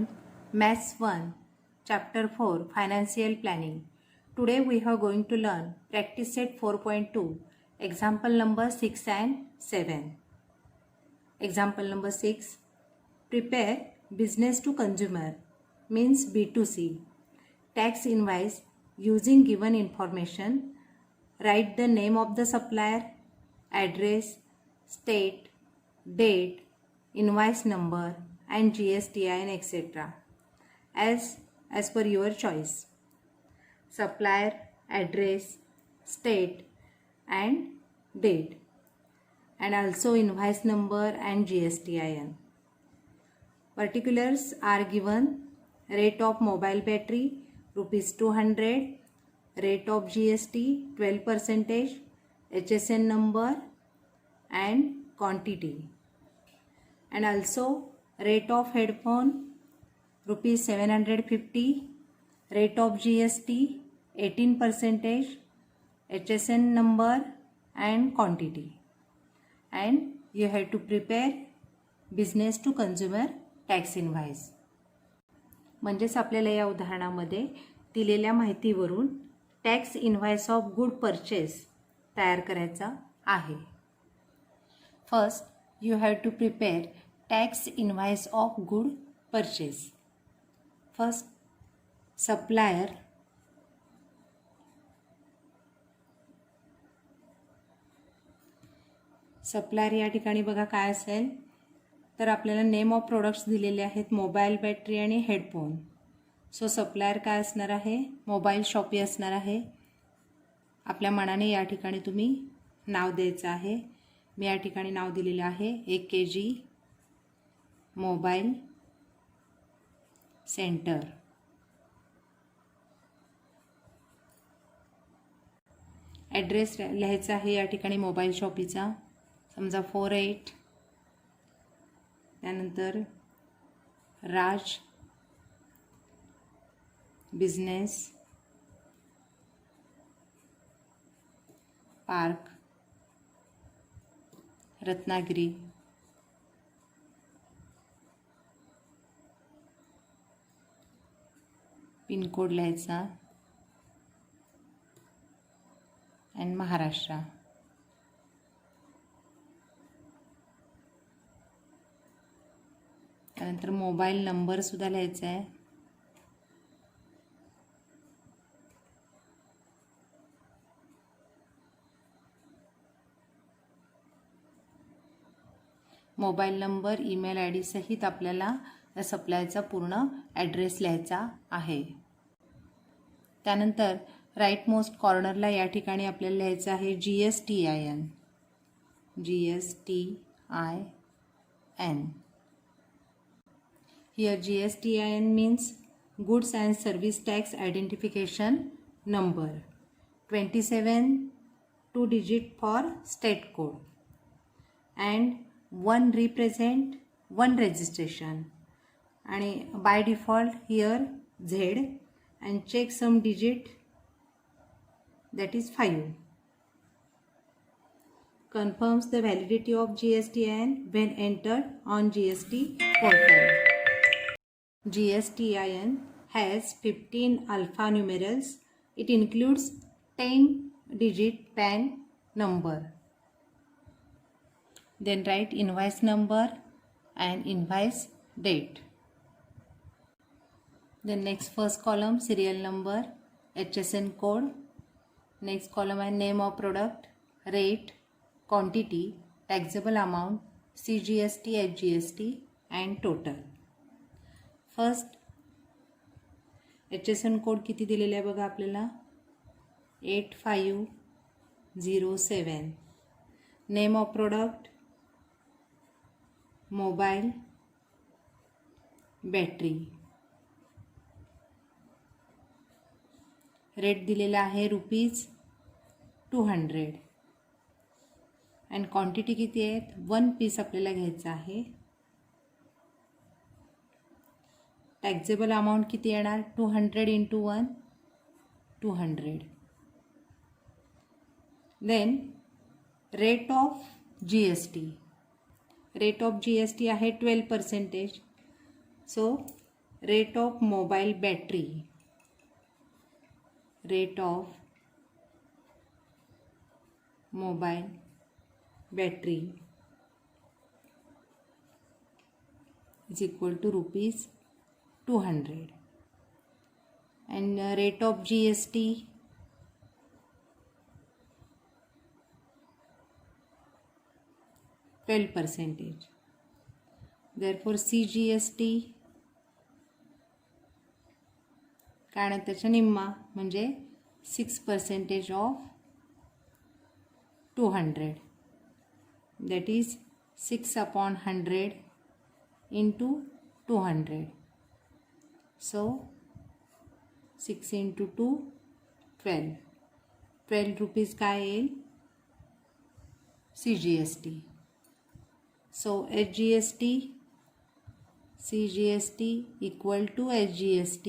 student, Maths 1, Chapter 4, Financial Planning. Today we are going to learn Practice Set 4.2, Example number 6 and 7. Example number 6, prepare business to consumer means B2C. Tax invoice using given information. Write the name of the supplier, address, state, date, invoice number and GSTIN etc. as per your choice. Supplier, address, state and date, and also invoice number and GSTIN. Particulars are given. Rate of mobile battery rupees 200, rate of GST 12%, HSN number and quantity, and also rate of headphone rupees 750, rate of GST 18%, HSN number and quantity, and you have to prepare business to consumer tax invoice. म्हणजेच आपल्याला या उदाहरणामध्ये दिलेल्या माहितीवरून tax invoice of good purchase तयार करायचा आहे. First you have to prepare tax invoice of good purchase. First supplier, supplier या ठिकाणी बघा काय असेल तर आपल्याला नेम ऑफ प्रोडक्ट्स दिलेले आहेत, मोबाईल बॅटरी आणि हेडफोन. सो सप्लायर काय असणार आहे, मोबाईल शॉपी असणार आहे. आपल्या मनाने या ठिकाणी तुम्ही नाव द्यायचं आहे. मी या ठिकाणी नाव दिलेलं आहे 1 kg मोबाईल सेंटर. ॲड्रेस लिहायचा आहे या ठिकाणी मोबाईल शॉपीचा, समजा 48, त्यानंतर राज बिझनेस पार्क रत्नागिरी, पिनकोड लिहायचा आणि महाराष्ट्र. त्यानंतर मोबाईल नंबर सुद्धा लिहायचा आहे. मोबाईल नंबर, ईमेल ID सहित आपल्याला या सप्लायचा पूर्ण ॲड्रेस लिहायचा आहे. त्यानंतर राईट मोस्ट कॉर्नरला या ठिकाणी आपल्याला लिहायचं आहे GSTIN. Here GSTIN means Goods and Service Tax Identification Number. 27 2-digit for state code and 1 represent 1 registration, and by default here Z, and check some digit, that is 5. Confirms the validity of GSTIN when entered on GST portal. GSTIN has 15 alpha numerals. It includes 10-digit PAN number. Then write invoice number and invoice date. Then next first column serial number, HSN code. Next column and name of product, rate, quantity, taxable amount, CGST, HGST and total. First HSN code किती दिलेला आहे बघा आपल्याला 8507. Name of product mobile battery. Rate दिलेला आहे rupees 200 and quantity किती आहेत 1 piece आपल्याला घ्यायचा आहे. टॅक्सेबल अमाऊंट किती येणार 200 × 1 200. देन रेट ऑफ GST आहे 12%. सो rate of mobile battery, rate of mobile battery is equal to rupees 200, and rate of GST, 12%. Therefore CGST काय ना त्याच्या निम्मा म्हणजे 6% of 200, that is 6/100 into 200. So 6 into 2 12 rupees काय येईल CGST. So HGST, CGST equal to HGST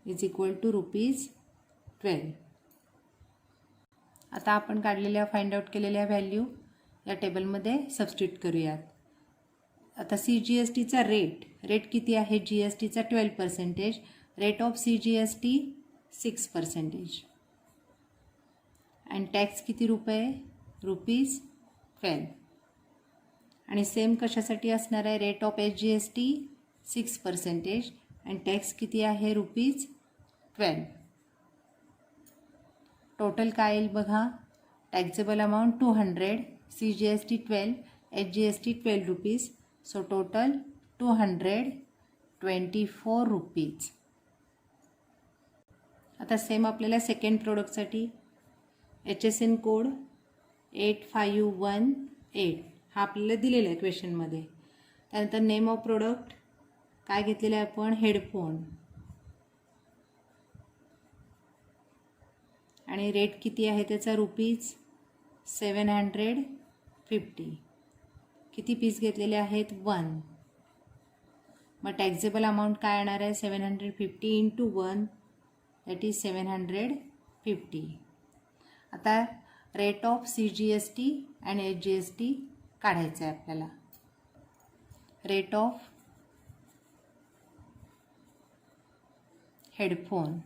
is equal to rupees 12. आता आपण काढलेल्या फाइंड आउट केलेल्या व्हॅल्यू या टेबलमध्ये सबस्टिट्यूट करूयात. आता CGSTचा रेट किती आहे, GSTचा 12%, रेट ऑफ CGST 6%, आणि टॅक्स किती रुपये, रुपीज 12. आणि सेम कशासाठी असणार आहे, रेट ऑफ HGST 6% आणि टॅक्स किती आहे, रुपीज 12. टोटल काय येईल बघा, taxable amount 200, CGST 12, HGST 12 rupees, so total 224 rupees. आता सेम आपल्याला सेकंड प्रोडक्टसाठी HSN कोड 8518 हा आपल्याला दिलेला आहे क्वेश्चनमध्ये. त्यानंतर नेम ऑफ प्रोडक्ट काय घेतलेलं आहे आपण, हेडफोन, आणि रेट किती आहे त्याचा, रुपीज 750. किती पीस घेतलेले आहेत, 1. मग टॅक्सेबल अमाऊंट काय येणार आहे, 750 इंटू 1, दॅट इज 750. आता रेट ऑफ CGST आणि HGST काढायचं आहे आपल्याला. Rate of headphone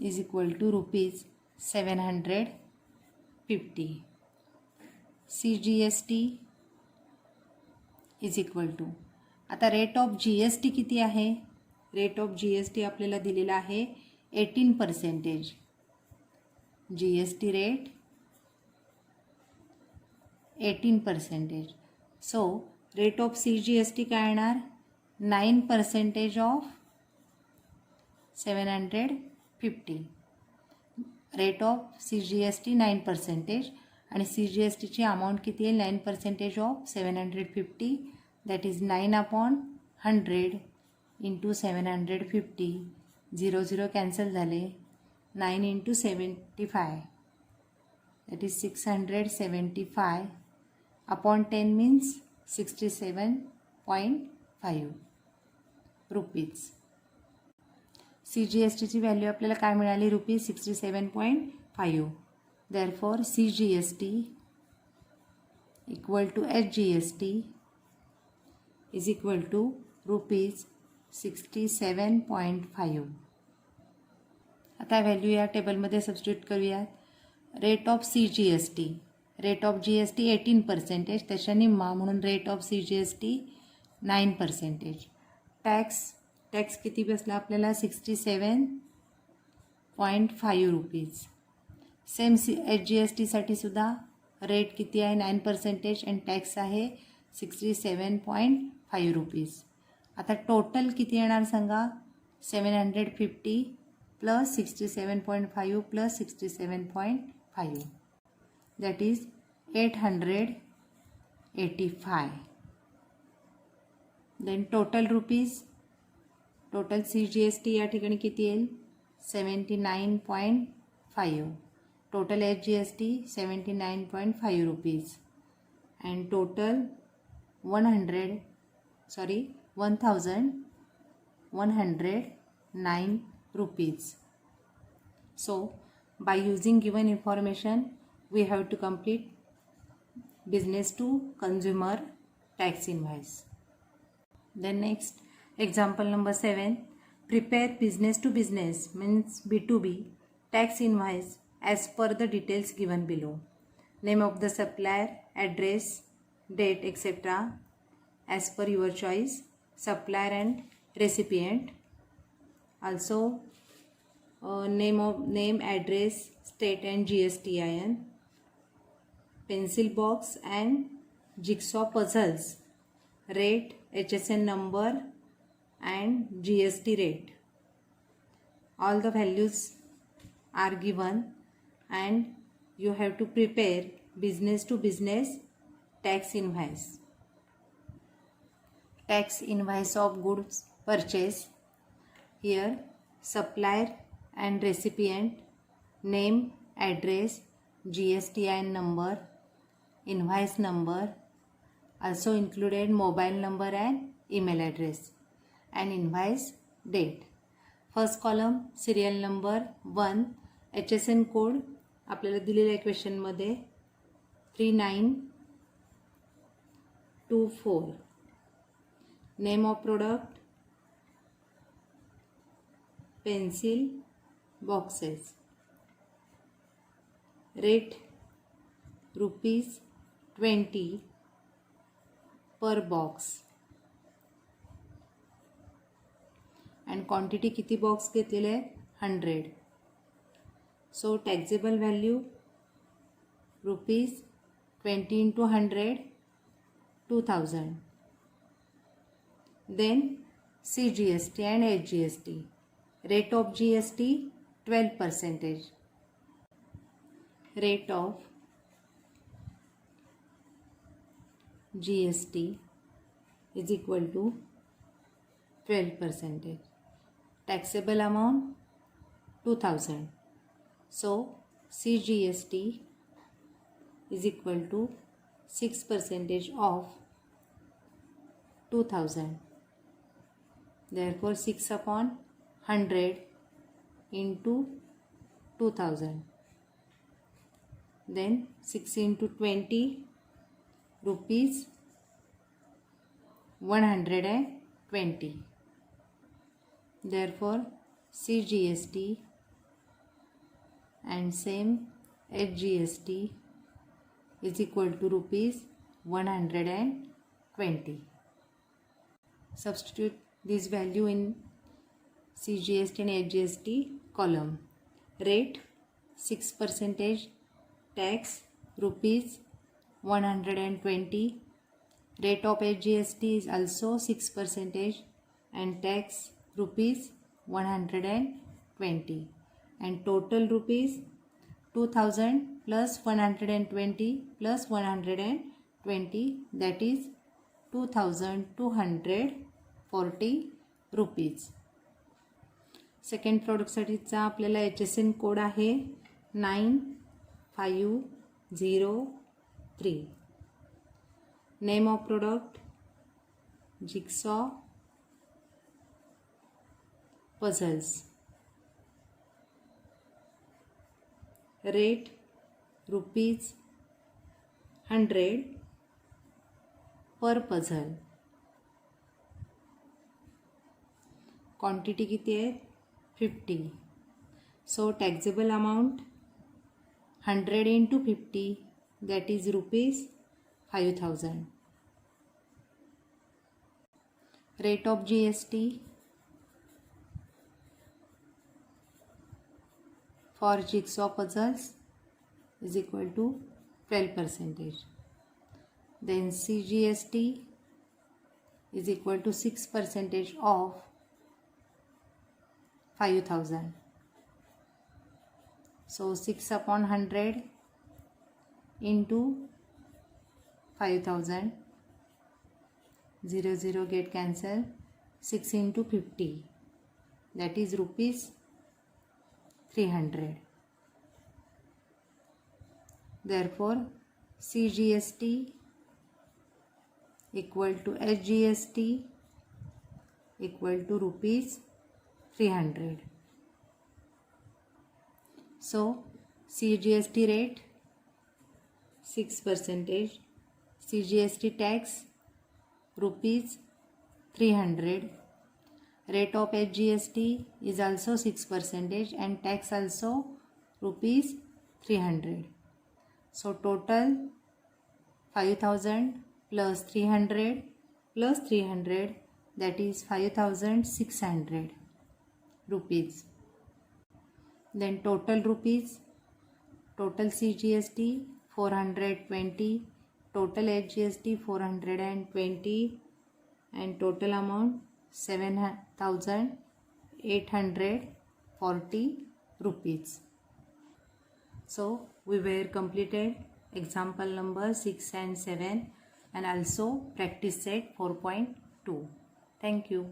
is equal to rupees 750. CGST is equal to, आता रेट ऑफ GST किती आहे, रेट ऑफ GST आपल्याला दिलेला आहे 18%. GST rate 18%. So rate of CGST काय येणार, 9% ऑफ 750. रेट ऑफ CGST 9% आणि CGSTची अमाऊंट किती आहे, 9% of 750, that is 9/100 into 750. 0 cancel झाले, 9 into 75, that is 675 upon 10 means 67.5 rupees. CGSTची व्हॅल्यू आपल्याला काय मिळाली, rupees 67.5. Therefore CGST equal to HGST is equal to rupees 67.5. आता व्हॅल्यू या टेबलमध्ये सबस्टिट्यूट करूयात. Rate of CGST, rate of GST 18%, त्याच्या निम्मा म्हणून रेट ऑफ CGST 9%. टॅक्स किती बसला आपल्याला, 67.5 रुपीज. सेम HGSTसाठी सुद्धा रेट किती आहे, 9% आणि टॅक्स आहे 67.5 रुपीज. आता टोटल किती येणार सांगा, 750 plus 67.5 plus 67.5, that is 885. Then total rupees, total CGST या ठिकाणी किती येईल, 79.5. Total HGST 79.5 rupees and total 1109 rupees. So by using given information we have to complete business to consumer tax invoice. Then next, example number 7, prepare business to business means B2B tax invoice as per the details given below. Name of the supplier, address, date, etc. as per your choice, supplier and recipient. Also name, address, state and GSTIN, pencil box and jigsaw puzzles, rate, HSN number and GST rate. All the values are given and you have to prepare business to business tax invoice. Tax invoice of goods purchase. Here supplier and recipient, name, address, GSTIN number, invoice number, also included mobile number and email address, and invoice date. First column serial number 1, HSN code आपल्याला दिलेल्या क्वेश्चनमध्ये 3924. Name of product pencil boxes. Rate ₹20 पर box. And quantity किती box घेतलेले आहेत 100. सो taxable value ₹20 into 100 2000. Then CGST and HGST. Rate of GST 12%. Rate of GST is equal to 12%. Taxable amount 2000. So CGST is equal to 6% of 2000. Therefore 6 upon 100 into 2000. Then 6 into 20 rupees 120. Therefore CGST and same HGST is equal to rupees 120. Substitute this value in CGST and HGST column. Rate 6%, tax rupees 120. Rate of HGST is also 6% and tax rupees 120. And total rupees 2000 plus 120 plus 120, that is 2240 rupees. Second प्रोडक्टसाठीचा आपल्याला HSN code आहे 9503. Name of product jigsaw puzzles. Rate ₹100 पर puzzle. Quantity किती आहे 50. सो taxable amount 100 into 50, that is rupees 5000. Rate of GST for jigsaw puzzles is equal to 12%. Then CGST is equal to 6% of 5000. So 6 upon 100 into 5000. 0 0 get cancelled. 6 into 50, that is rupees 300. Therefore CGST equal to HGST equal to rupees 300. So CGST rate 6%, CGST tax rupees 300. Rate of HGST is also 6% and tax also rupees 300. So total 5,000 plus 300 plus 300, that is 5,600 rupees. Then total rupees, total CGST 420, total HGST 420, and total amount 7,840 rupees. So we were completed example number 6 and 7 and also practice set 4.2. Thank you.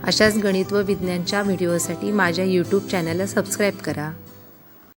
अशाच गणित व विज्ञानच्या व्हिडिओसाठी माझ्या YouTube चॅनलला subscribe करा.